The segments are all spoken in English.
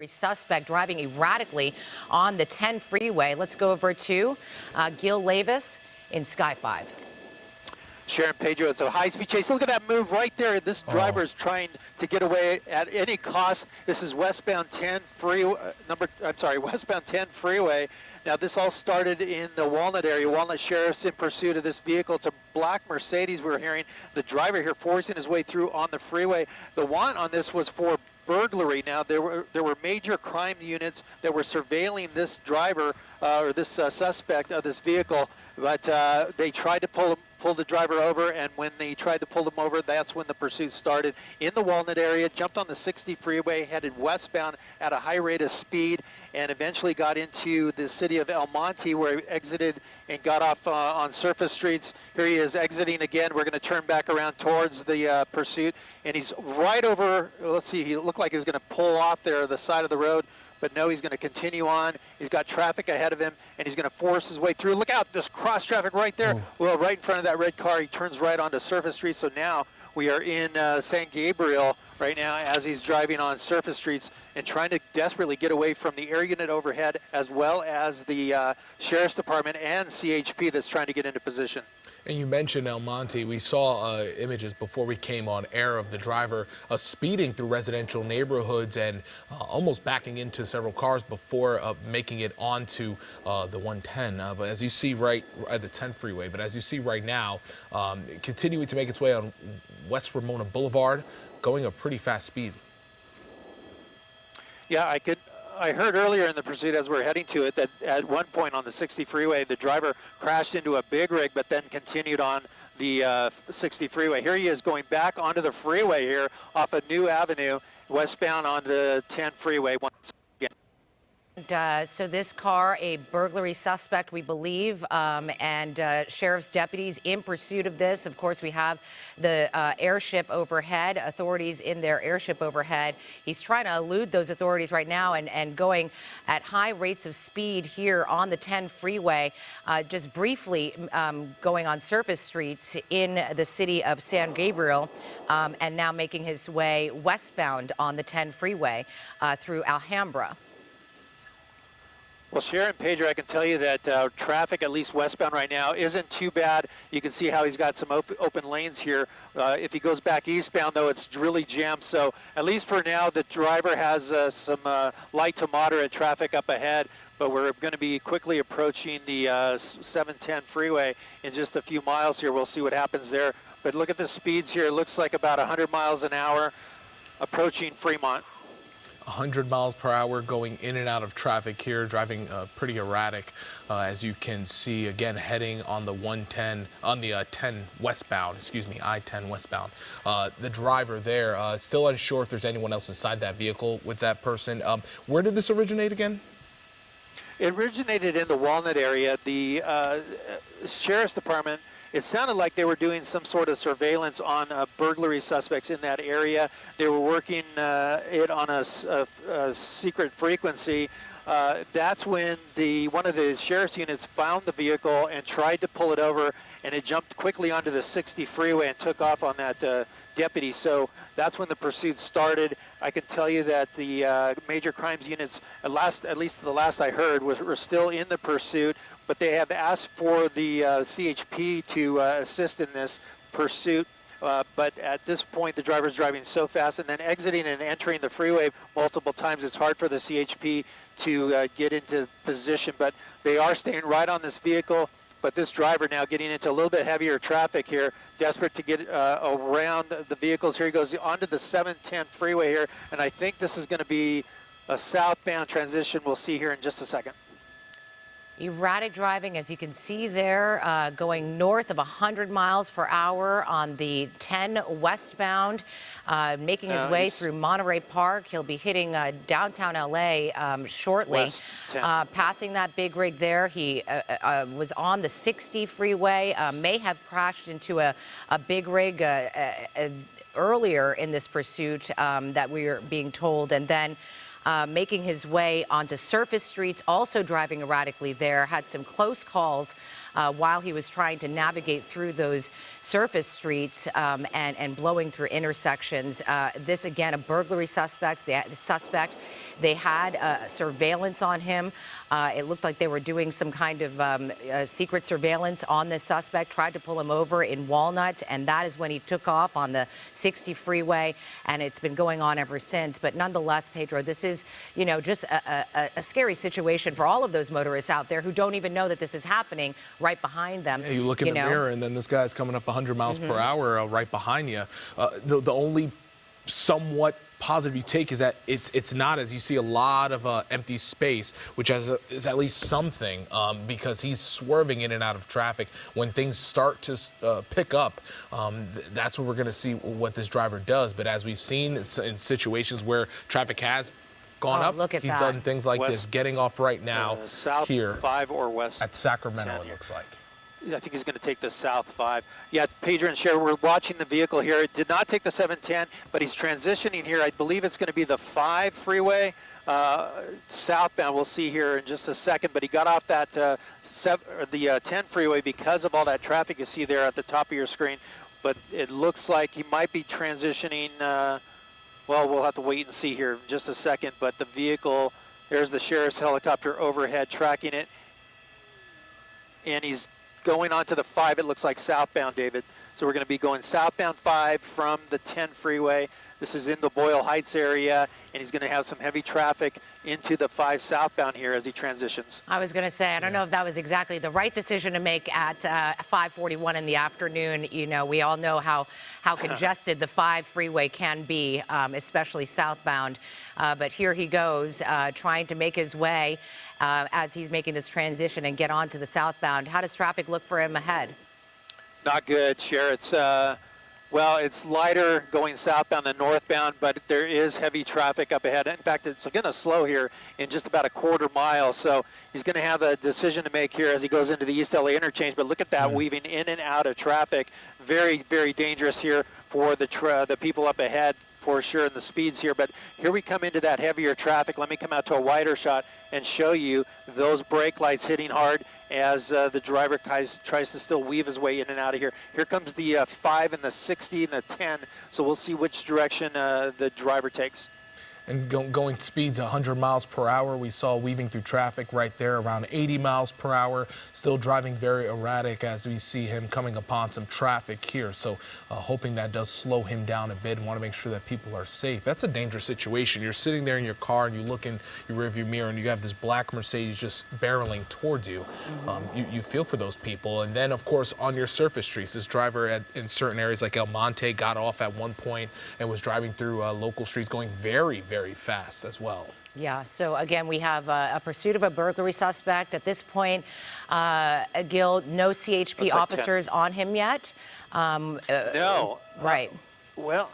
Suspect driving erratically on the 10 freeway. Let's go over to Gil Levis in Sky 5. Sharon Pedro, it's a high-speed chase. Look at that move right there. This driver is trying to get away at any cost. This is westbound 10 westbound 10 freeway. Now this all started in the Walnut area. Walnut Sheriff's in pursuit of this vehicle. It's a black Mercedes we're hearing. The driver here forcing his way through on the freeway. The warrant on this was for burglary. Now there were major crime units that were surveilling this driver or this suspect of this vehicle, but they tried to pull the driver over, and when they tried to pull him over, that's when the pursuit started in the Walnut area, jumped on the 60 freeway, headed westbound at a high rate of speed, and eventually got into the city of El Monte, where he exited and got off on surface streets. Here he is exiting again. We're going to turn back around towards the pursuit, and he's right over, let's see, he looked like he was going to pull off there the side of the road, but no, he's going to continue on. He's got traffic ahead of him, and he's going to force his way through. Look out, there's cross traffic right there. Well, right in front of that red car, he turns right onto surface street. So now we are in San Gabriel right now as he's driving on surface streets and trying to desperately get away from the air unit overhead, as well as the Sheriff's Department and CHP that's trying to get into position. And you mentioned El Monte. We saw images before we came on air of the driver speeding through residential neighborhoods and almost backing into several cars before making it onto the 110. But as you see right at the 10 freeway, but as you see right now, continuing to make its way on West Ramona Boulevard, going a pretty fast speed. Yeah, I heard earlier in the pursuit as we're heading to it that at one point on the 60 freeway, the driver crashed into a big rig, but then continued on the 60 freeway. Here he is going back onto the freeway here off of New Avenue, westbound onto 10 freeway once again. So this car, a burglary suspect, we believe, and sheriff's deputies in pursuit of this. Of course, we have the airship overhead, authorities in their airship overhead. He's trying to elude those authorities right now and going at high rates of speed here on the 10 freeway, just briefly going on surface streets in the city of San Gabriel, and now making his way westbound on the 10 freeway through Alhambra. Well, Sharon Pedro, I can tell you that traffic, at least westbound right now, isn't too bad. You can see how he's got some open lanes here. If he goes back eastbound, though, it's really jammed. So at least for now, the driver has some light to moderate traffic up ahead. But we're going to be quickly approaching the 710 freeway in just a few miles here. We'll see what happens there. But look at the speeds here. It looks like about 100 miles an hour approaching Fremont. 100 miles per hour going in and out of traffic here, driving pretty erratic, as you can see, again, heading on the 110, on the 10 westbound, excuse me, I-10 westbound. The driver there, still unsure if there's anyone else inside that vehicle with that person. Where did this originate again? It originated in the Walnut area. The Sheriff's Department, it sounded like they were doing some sort of surveillance on burglary suspects in that area. They were working it on a secret frequency. That's when one of the sheriff's units found the vehicle and tried to pull it over, and it jumped quickly onto the 60 freeway and took off on that deputy. So that's when the pursuit started. I can tell you that the major crimes units, at least the last I heard, were still in the pursuit, but they have asked for the CHP to assist in this pursuit. But at this point, the driver's driving so fast and then exiting and entering the freeway multiple times, it's hard for the CHP to get into position. But they are staying right on this vehicle. But this driver now getting into a little bit heavier traffic here, desperate to get around the vehicles. Here he goes onto the 710 freeway here, and I think this is going to be a southbound transition. We'll see here in just a second. Erratic driving, as you can see there, going north of 100 miles per hour on the 10 westbound, making his way through Monterey Park. He'll be hitting downtown LA shortly. Passing that big rig there, he was on the 60 freeway, may have crashed into a big rig earlier in this pursuit that we are being told, and then making his way onto surface streets, also driving erratically there. Had some close calls while he was trying to navigate through those surface streets and blowing through intersections. This, again, a burglary suspect. They had surveillance on him. It looked like they were doing some kind of secret surveillance on this suspect, tried to pull him over in Walnut, and that is when he took off on the 60 freeway, and it's been going on ever since. But nonetheless, Pedro, this is, just a scary situation for all of those motorists out there who don't even know that this is happening right behind them. Yeah, you look in the mirror, and then this guy's coming up 100 miles per hour right behind you. The only somewhat positive you take is that it's not, as you see a lot of empty space, which is at least something, because he's swerving in and out of traffic. When things start to pick up, that's where we're going to see what this driver does. But as we've seen in situations where traffic has gone up, look at he's that. done things like West, this, getting off right now south here 5 or west at Sacramento, 10. it looks like. I think he's going to take the south 5. Yeah, Pedro and Cher, we're watching the vehicle here. It did not take the 710, but he's transitioning here. I believe it's going to be the 5 freeway southbound. We'll see here in just a second. But he got off that the 10 freeway because of all that traffic you see there at the top of your screen. But it looks like he might be transitioning. Well, we'll have to wait and see here in just a second. But the vehicle, there's the sheriff's helicopter overhead tracking it. And he's going on to the 5, it looks like southbound, David. So we're going to be going southbound 5 from the 10 freeway. This is in the Boyle Heights area, and he's going to have some heavy traffic into the 5 southbound here as he transitions. I was going to say, I don't know if that was exactly the right decision to make at 5:41 in the afternoon. We all know how congested the 5 freeway can be, especially southbound. But here he goes, trying to make his way as he's making this transition and get onto the southbound. How does traffic look for him ahead? Not good, Cher. Well, it's lighter going southbound than northbound, but there is heavy traffic up ahead. In fact, it's going to slow here in just about a quarter mile. So he's going to have a decision to make here as he goes into the East LA interchange. But look at that, weaving in and out of traffic. Very, very dangerous here for the people up ahead, for sure, and the speeds here. But here we come into that heavier traffic. Let me come out to a wider shot and show you those brake lights hitting hard as the driver tries to still weave his way in and out of here. Here comes the 5 and the 60 and the 10, so we'll see which direction the driver takes. And going speeds 100 miles per hour. We saw weaving through traffic right there around 80 miles per hour. Still driving very erratic as we see him coming upon some traffic here. So hoping that does slow him down a bit and want to make sure that people are safe. That's a dangerous situation. You're sitting there in your car and you look in your rearview mirror and you have this black Mercedes just barreling towards you. You feel for those people. And then, of course, on your surface streets, this driver in certain areas like El Monte got off at one point and was driving through local streets going very fast as well. Yeah, so again, we have a pursuit of a burglary suspect. At this point, Gil, no CHP like officers on him yet. No. Right. Well,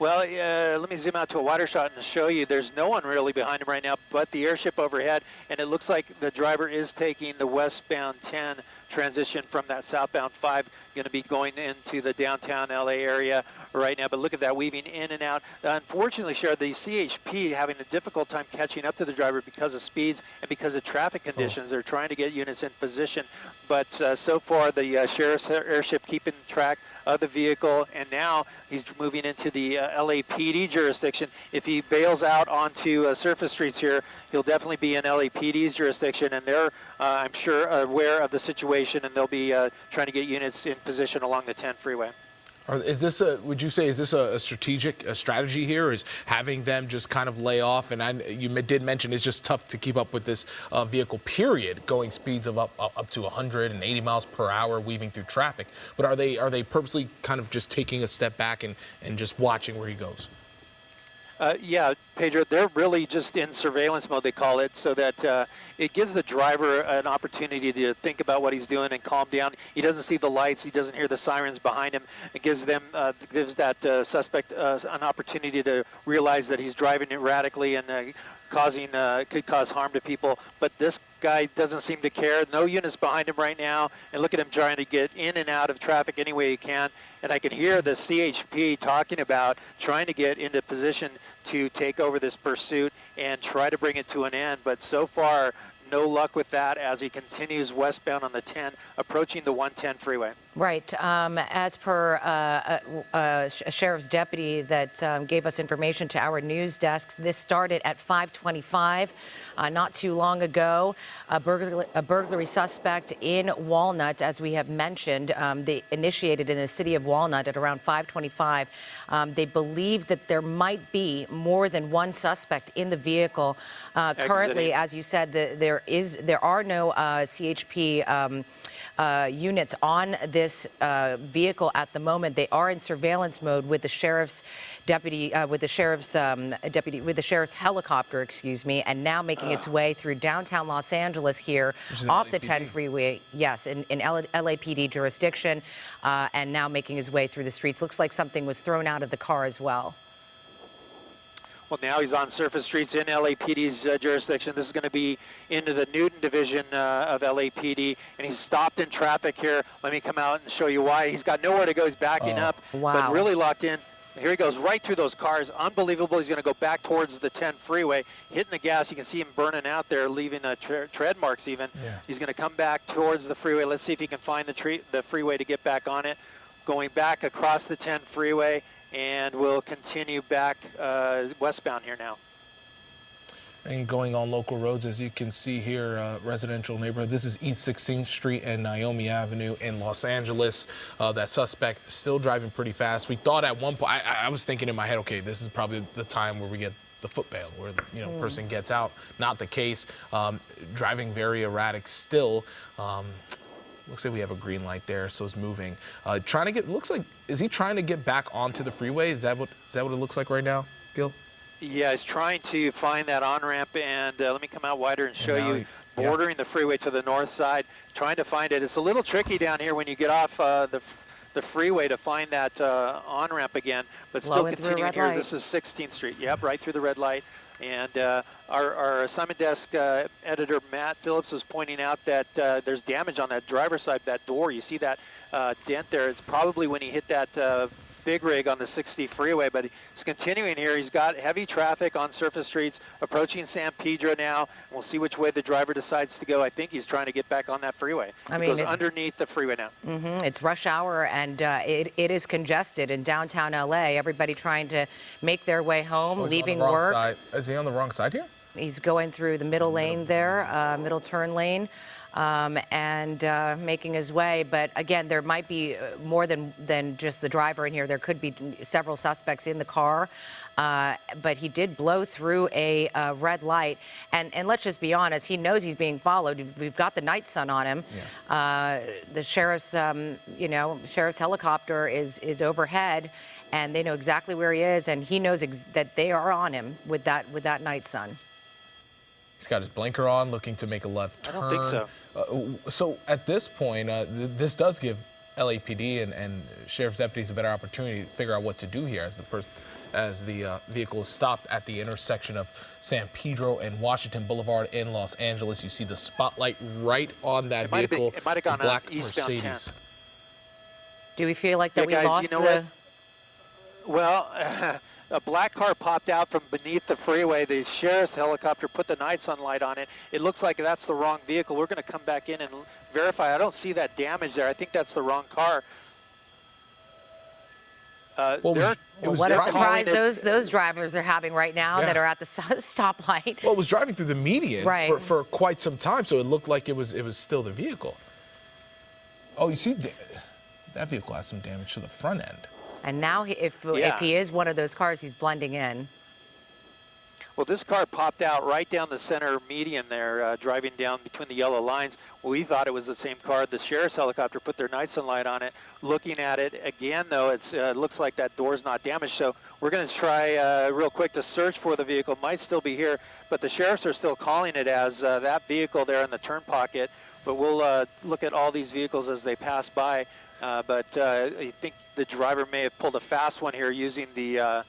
let me zoom out to a wider shot and show you there's no one really behind him right now but the airship overhead, and it looks like the driver is taking the westbound 10 transition from that southbound 5, going to be going into the downtown LA area right now. But look at that, weaving in and out. Unfortunately, Cher, the CHP having a difficult time catching up to the driver because of speeds and because of traffic conditions. They're trying to get units in position, but so far the sheriff's airship keeping track of the vehicle, and now he's moving into the LAPD jurisdiction. If he bails out onto surface streets here, he'll definitely be in LAPD's jurisdiction, and they're, I'm sure, aware of the situation, and they'll be trying to get units in position along the 10 freeway. Is this would you say, is this a strategy here? Is having them just kind of lay off? And you did mention it's just tough to keep up with this vehicle, period, going speeds of up to 180 miles per hour, weaving through traffic. But are they purposely kind of just taking a step back and just watching where he goes? Yeah, Pedro, they're really just in surveillance mode, they call it, so that it gives the driver an opportunity to think about what he's doing and calm down. He doesn't see the lights, he doesn't hear the sirens behind him. It gives that suspect an opportunity to realize that he's driving erratically and could cause harm to people. But this guy doesn't seem to care. No units behind him right now, and look at him trying to get in and out of traffic any way he can. And I can hear the CHP talking about trying to get into position to take over this pursuit and try to bring it to an end. But so far, no luck with that as he continues westbound on the 10, approaching the 110 freeway. Right. As per a sheriff's deputy that gave us information to our news desks, this started at 5:25 not too long ago. A burglary suspect in Walnut, as we have mentioned, they initiated in the city of Walnut at around 5:25. They believe that there might be more than one suspect in the vehicle. Currently, as you said, there are no CHP units on this vehicle at the moment. They are in surveillance mode with the sheriff's deputy, with the sheriff's helicopter, excuse me, and now making its way through downtown Los Angeles here off the 10 freeway. Yes, in LAPD jurisdiction, and now making his way through the streets. Looks like something was thrown out of the car as well. Well, now he's on surface streets in LAPD's jurisdiction. This is going to be into the Newton division of LAPD, and he's stopped in traffic here. Let me come out and show you why. He's got nowhere to go. He's backing up, but really locked in. Here he goes right through those cars. Unbelievable. He's going to go back towards the 10 freeway, hitting the gas. You can see him burning out there, leaving tread marks even. Yeah. He's going to come back towards the freeway. Let's see if he can find the freeway to get back on it. Going back across the 10 freeway. And we'll continue back westbound here now. And going on local roads, as you can see here, residential neighborhood. This is East 16th Street and Naomi Avenue in Los Angeles. That suspect still driving pretty fast. We thought at one point, I was thinking in my head, okay, this is probably the time where we get the foot bail, where the person gets out. Not the case. Driving very erratic still. Looks like we have a green light there, so it's moving. Trying to get, looks like, is he trying to get back onto the freeway? Is that what it looks like right now, Gil? Yeah, he's trying to find that on-ramp, and let me come out wider and show you, bordering the freeway to the north side, trying to find it. It's a little tricky down here when you get off the freeway to find that on-ramp again, but still continuing here. This is 16th Street. Yep, right through the red light. And our assignment desk editor, Matt Phillips, is pointing out that there's damage on that driver's side of that door. You see that dent there. It's probably when he hit that big rig on the 60 freeway, but he's continuing here. He's got heavy traffic on surface streets, approaching San Pedro now. We'll see which way the driver decides to go. I think he's trying to get back on that freeway. He goes underneath the freeway now. It's rush hour, and it is congested in downtown LA. Everybody trying to make their way home, leaving work. Is he on the wrong side here? He's going through the middle lane there, middle turn lane. And making his way. But again, there might be more than just the driver in here. There could be several suspects in the car. But he did blow through a red light. And let's just be honest, he knows he's being followed. We've got the night sun on him. Yeah. The sheriff's, sheriff's helicopter is overhead, and they know exactly where he is, and he knows that they are on him with that night sun. He's got his blinker on, looking to make a left turn. I don't think so. So at this point, this does give LAPD and sheriff's deputies a better opportunity to figure out what to do here as the vehicle is stopped at the intersection of San Pedro and Washington Boulevard in Los Angeles. You see the spotlight right on that vehicle. It might have gone black eastbound Mercedes. 10. Do we feel like that we guys, lost Well, a black car popped out from beneath the freeway. The sheriff's helicopter put the night sunlight on it. It looks like that's the wrong vehicle. We're going to come back in and verify. I don't see that damage there. I think that's the wrong car. What a surprise those drivers are having right now that are at the stoplight. Well, it was driving through the median for quite some time, so it looked like it was still the vehicle. Oh, you see, that vehicle has some damage to the front end. And now, if he is one of those cars, he's blending in. Well, this car popped out right down the center median there, driving down between the yellow lines. We thought it was the same car. The sheriff's helicopter put their night sunlight on it. Looking at it again, though, it looks like that door's not damaged. So we're going to try real quick to search for the vehicle. Might still be here, but the sheriffs are still calling it as that vehicle there in the turn pocket. But we'll look at all these vehicles as they pass by. But I think the driver may have pulled a fast one here using the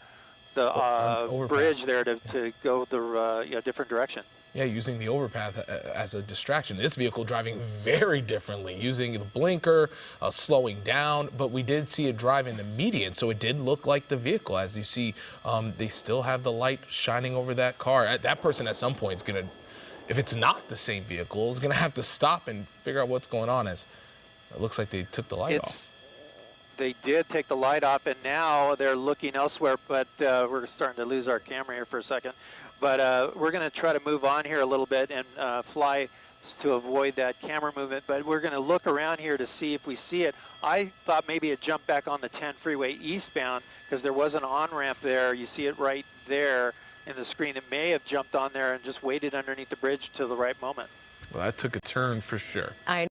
bridge there to go the different direction. Yeah, using the overpass as a distraction. This vehicle driving very differently, using the blinker, slowing down, but we did see it drive in the median, so it did look like the vehicle. As you see, they still have the light shining over that car. That person at some point is going to if it's not the same vehicle, is going to have to stop and figure out what's going on, as it looks like they took the light off. They did take the light off, and now they're looking elsewhere, but we're starting to lose our camera here for a second. But we're going to try to move on here a little bit and fly to avoid that camera movement, but we're going to look around here to see if we see it. I thought maybe it jumped back on the 10 freeway eastbound because there was an on-ramp there. You see it right there in the screen. It may have jumped on there and just waited underneath the bridge till the right moment. Well, that took a turn for sure. I